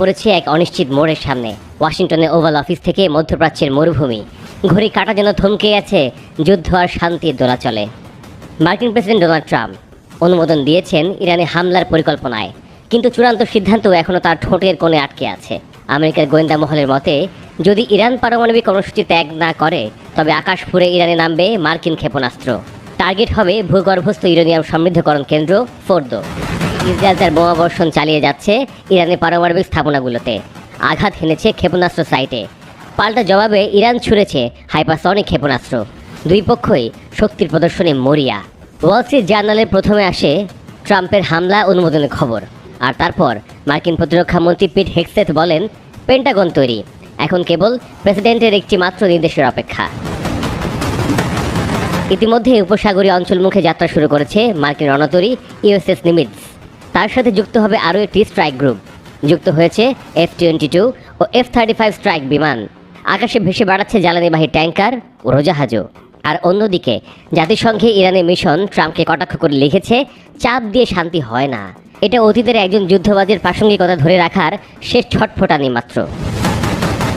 পড়েছে এক অনিশ্চিত মোড়ের সামনে। ওয়াশিংটনের ওভাল অফিস থেকে মধ্যপ্রাচ্যের মরুভূমি, ঘড়ি কাটা যেন থমকে আছে যুদ্ধ আর শান্তির দোলাচলে। মার্কিন প্রেসিডেন্ট ডোনাল্ড ট্রাম্প অনুমোদন দিয়েছেন ইরানে হামলার পরিকল্পনায়, কিন্তু চূড়ান্ত সিদ্ধান্ত এখনও তার ঠোঁটের কোণে আটকে আছে। আমেরিকার গোয়েন্দা মহলের মতে, যদি ইরান পারমাণবিক কর্মসূচি ত্যাগ না করে তবে আকাশ ফুঁড়ে ইরানে নামবে মার্কিন ক্ষেপণাস্ত্র। টার্গেট হবে ভূগর্ভস্থ ইউরেনিয়াম সমৃদ্ধকরণ কেন্দ্র ফোর্দো। ইসরায়েল তার বোমাবর্ষণ চালিয়ে যাচ্ছে ইরানের পারমাণবিক স্থাপনাগুলোতে, আঘাত হেনেছে ক্ষেপণাস্ত্র সাইটে। পাল্টা জবাবে ইরান ছুড়েছে হাইপারসনিক ক্ষেপণাস্ত্র। দুই পক্ষই শক্তির প্রদর্শনে মরিয়া। ওয়াল স্ট্রিট জার্নালের প্রথমে আসে ট্রাম্পের হামলা অনুমোদনের খবর, আর তারপর মার্কিন প্রতিরক্ষা মন্ত্রী পিট হেগসেথ বলেন, পেন্টাগন তৈরি, এখন কেবল প্রেসিডেন্টের একটি মাত্র নির্দেশের অপেক্ষা। ইতিমধ্যে উপসাগরীয় অঞ্চলমুখে যাত্রা শুরু করেছে মার্কিন রণতরী ইউএসএস নিমিটজ। তার সাথে যুক্ত হবে আরও একটি স্ট্রাইক গ্রুপ। যুক্ত হয়েছে F-22 ও F-35 স্ট্রাইক বিমান। আকাশে ভেসে বেড়াচ্ছে জ্বালানিবাহী ট্যাঙ্কার, উড়োজাহাজও। আর অন্যদিকে জাতিসংঘে ইরানের মিশন ট্রাম্পকে কটাক্ষ করে লিখেছে, চাপ দিয়ে শান্তি হয় না। এটা অতীতের একজন যুদ্ধবাদের প্রাসঙ্গিকতা ধরে রাখার শেষ ছটফটানি মাত্র।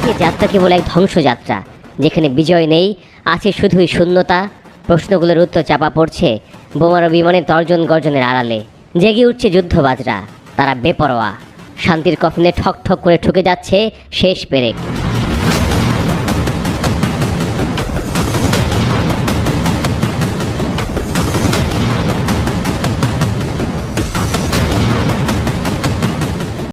এই যাত্রা কেবল এক ধ্বংসযাত্রা, যেখানে বিজয় নেই, আছে শুধুই শূন্যতা। প্রশ্নগুলোর উত্তর চাপা পড়ছে বোমার বিমানের তর্জন গর্জনের আড়ালে। জেগে উঠছে যুদ্ধবাজরা, তারা বেপরোয়া। শান্তির কফিনে ঠক ঠক করে ঠুকে যাচ্ছে শেষ পেরেক।